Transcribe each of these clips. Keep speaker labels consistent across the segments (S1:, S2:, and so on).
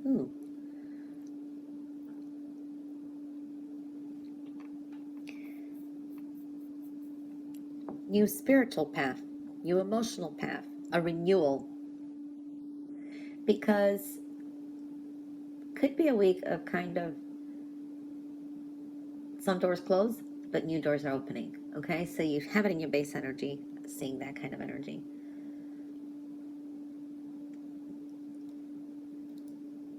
S1: Ooh. New spiritual path, new emotional path, a renewal. Because could be a week of kind of some doors closed, but new doors are opening. Okay, so you have it in your base energy, seeing that kind of energy.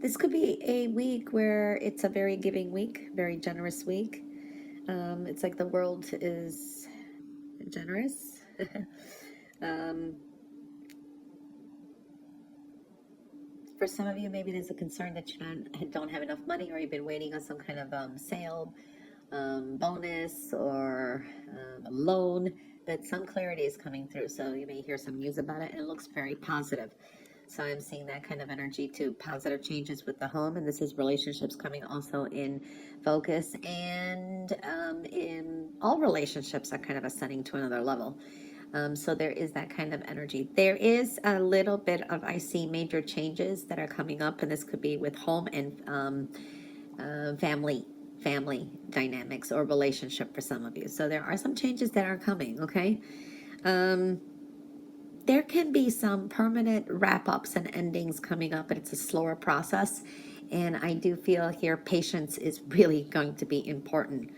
S1: This could be a week where it's a very giving week, very generous week. It's like the world is generous. um, for some of you, maybe there's a concern that you don't have enough money, or you've been waiting on some kind of sale, bonus, or a loan, but some clarity is coming through. So you may hear some news about it, and it looks very positive. So I'm seeing that kind of energy too. Positive changes with the home, and this is relationships coming also in focus, and in all relationships are kind of ascending to another level. So there is that kind of energy. There is a little bit of, I see major changes that are coming up, and this could be with home and family dynamics or relationship for some of you. So there are some changes that are coming, okay? There can be some permanent wrap-ups and endings coming up, but it's a slower process. And I do feel here patience is really going to be important.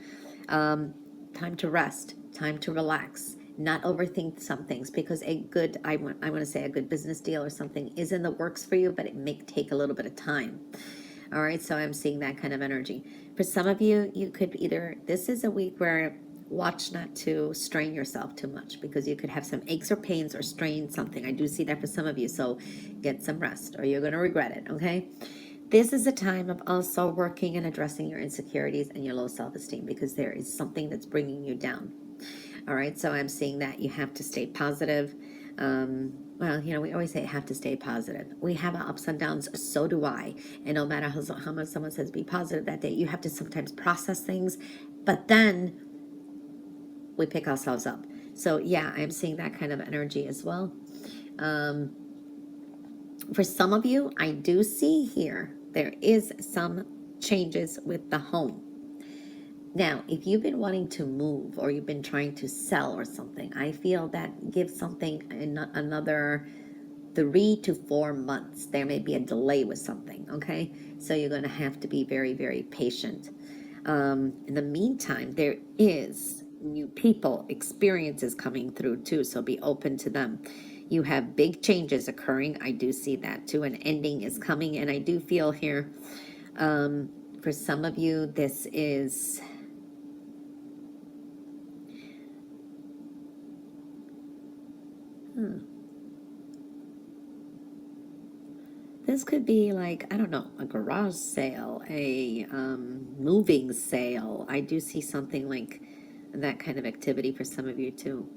S1: Time to rest, time to relax, not overthink some things, because a good, I want to say a good business deal or something is in the works for you, but it may take a little bit of time. All right, so I'm seeing that kind of energy. For some of you, you could either, this is a week where watch not to strain yourself too much, because you could have some aches or pains or strain something. I do see that for some of you, so get some rest or you're going to regret it, okay? This is a time of also working and addressing your insecurities and your low self-esteem, because there is something that's bringing you down. All right, so I'm seeing that you have to stay positive. Well, you know, we always say have to stay positive. We have our ups and downs, so do I. And no matter how much someone says be positive that day, you have to sometimes process things, but then we pick ourselves up. So yeah, I'm seeing that kind of energy as well. For some of you, I do see here, there is some changes with the home. Now, if you've been wanting to move or you've been trying to sell or something, I feel that gives something another 3 to 4 months. There may be a delay with something, okay? So you're going to have to be very, very patient. In the meantime, there is new people, experiences coming through too, so be open to them. You have big changes occurring. I do see that too. An ending is coming, and I do feel here, for some of you, this is... This could be like, I don't know, a garage sale, a moving sale. I do see something like that kind of activity for some of you too.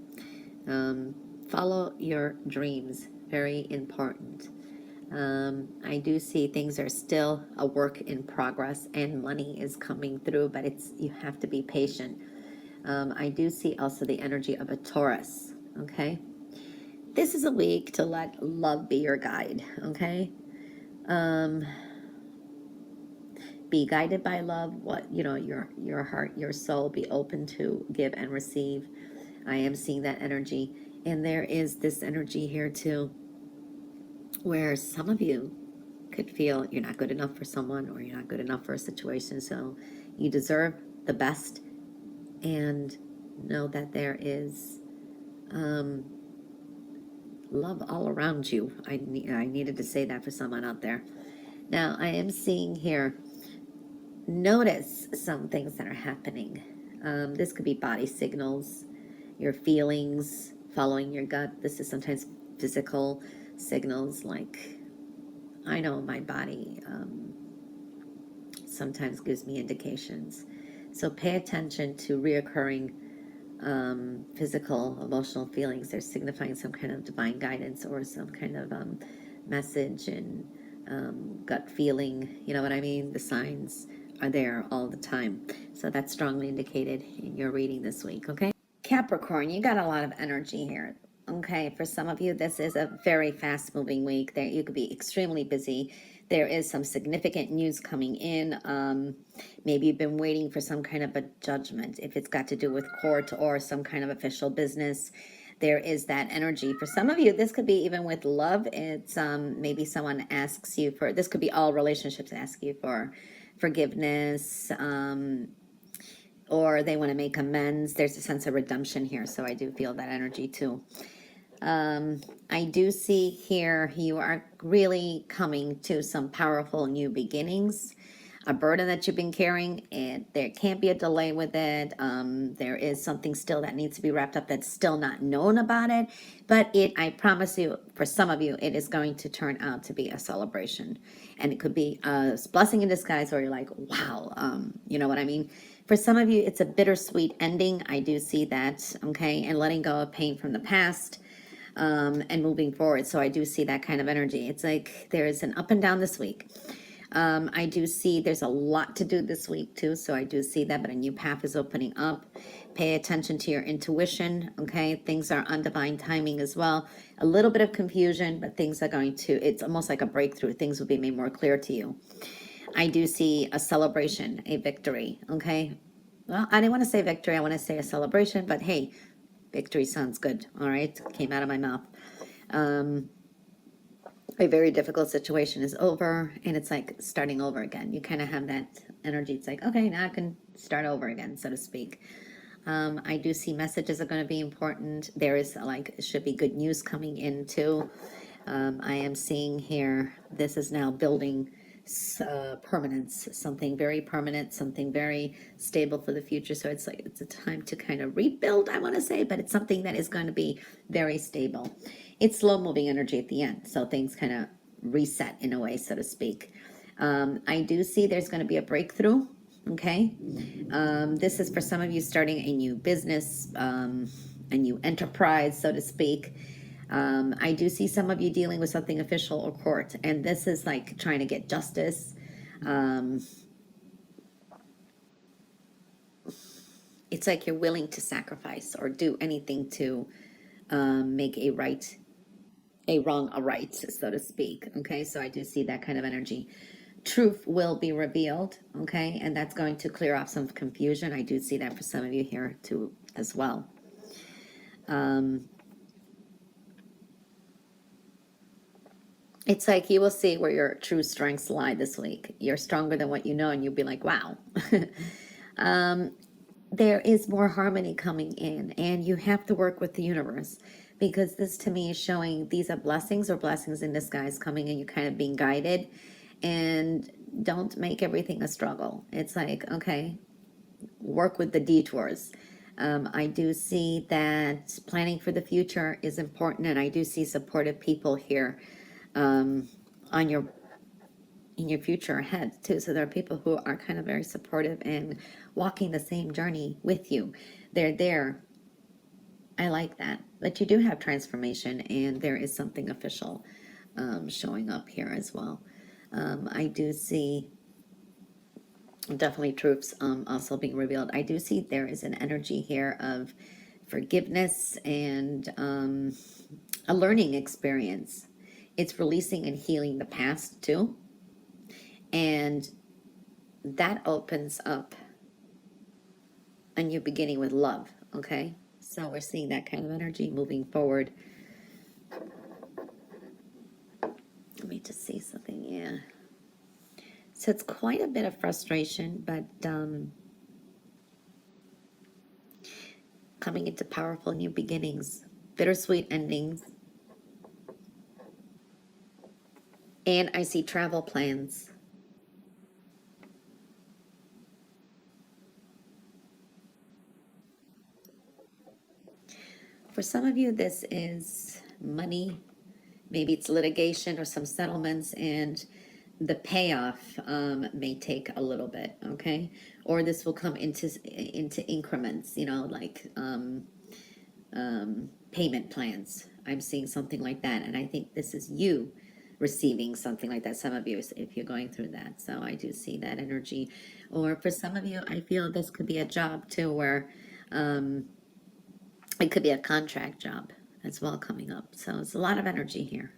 S1: Follow your dreams, very important. I do see things are still a work in progress, and money is coming through, but you have to be patient. I do see also the energy of a Taurus, okay? This is a week to let love be your guide, okay? Be guided by love. What, you know, your heart, your soul, be open to give and receive. I am seeing that energy. And there is this energy here too, where some of you could feel you're not good enough for someone, or you're not good enough for a situation. So you deserve the best, and know that there is love all around you. I needed to say that for someone out there. Now, I am seeing here, notice some things that are happening. This could be body signals, your feelings, following your gut. This is sometimes physical signals, like, I know my body sometimes gives me indications. So pay attention to reoccurring physical, emotional feelings. They're signifying some kind of divine guidance or some kind of message and gut feeling. You know what I mean? The signs are there all the time. So that's strongly indicated in your reading this week, okay? Capricorn, you got a lot of energy here. Okay, for some of you, this is a very fast-moving week. There, you could be extremely busy. There is some significant news coming in. Maybe you've been waiting for some kind of a judgment, if it's got to do with court or some kind of official business. There is that energy. For some of you, this could be even with love. It's maybe someone asks you for, this could be all relationships ask you for forgiveness, or they want to make amends. There's a sense of redemption here, so I do feel that energy too. I do see here you are really coming to some powerful new beginnings. A burden that you've been carrying, and there can't be a delay with it. There is something still that needs to be wrapped up that's still not known about it. But I promise you, for some of you, it is going to turn out to be a celebration. And it could be a blessing in disguise, or you're like, wow, you know what I mean? For some of you, it's a bittersweet ending. I do see that, okay? And letting go of pain from the past. And moving forward. So I do see that kind of energy. It's like there's an up and down this week. I do see there's a lot to do this week too. So I do see that, but a new path is opening up. Pay attention to your intuition. Okay. Things are on divine timing as well. A little bit of confusion, but things are going to, it's almost like a breakthrough. Things will be made more clear to you. I do see a celebration, a victory. Okay. Well, I didn't want to say victory. I want to say a celebration, but hey, victory sounds good. All right. Came out of my mouth. A very difficult situation is over, and it's like starting over again. You kind of have that energy. It's like, okay, now I can start over again, so to speak. I do see messages are going to be important. There is like, should be good news coming in too. I am seeing here, this is now building permanence, something very permanent, something very stable for the future. So it's like, it's a time to kind of rebuild, I want to say, but it's something that is going to be very stable. It's slow moving energy at the end. So things kind of reset in a way, so to speak. I do see there's going to be a breakthrough. Okay. This is for some of you starting a new business, a new enterprise, so to speak. I do see some of you dealing with something official or court, and this is like trying to get justice. It's like you're willing to sacrifice or do anything to make a wrong a right, so to speak. Okay, so I do see that kind of energy. Truth will be revealed, okay, and that's going to clear off some confusion. I do see that for some of you here too as well. It's like you will see where your true strengths lie this week. You're stronger than what you know, and you'll be like, wow. There is more harmony coming in, and you have to work with the universe, because this to me is showing these are blessings or blessings in disguise coming, and you kind of being guided. And don't make everything a struggle. It's like, okay, work with the detours. I do see that planning for the future is important, and I do see supportive people here on your in your future ahead too. So there are people who are kind of very supportive and walking the same journey with you. They're there. I like that. But you do have transformation, and there is something official showing up here as well. I do see definitely truths also being revealed. I do see there is an energy here of forgiveness and a learning experience. It's releasing and healing the past too. And that opens up a new beginning with love, okay? So we're seeing that kind of energy moving forward. Let me just see something, yeah. So it's quite a bit of frustration, but coming into powerful new beginnings, bittersweet endings. And I see travel plans. For some of you, this is money. Maybe it's litigation or some settlements, and the payoff may take a little bit, okay? Or this will come into increments, you know, like payment plans. I'm seeing something like that, and I think this is you receiving something like that. Some of you, if you're going through that. So I do see that energy. Or for some of you, I feel this could be a job too, where it could be a contract job. as well coming up. So it's a lot of energy here.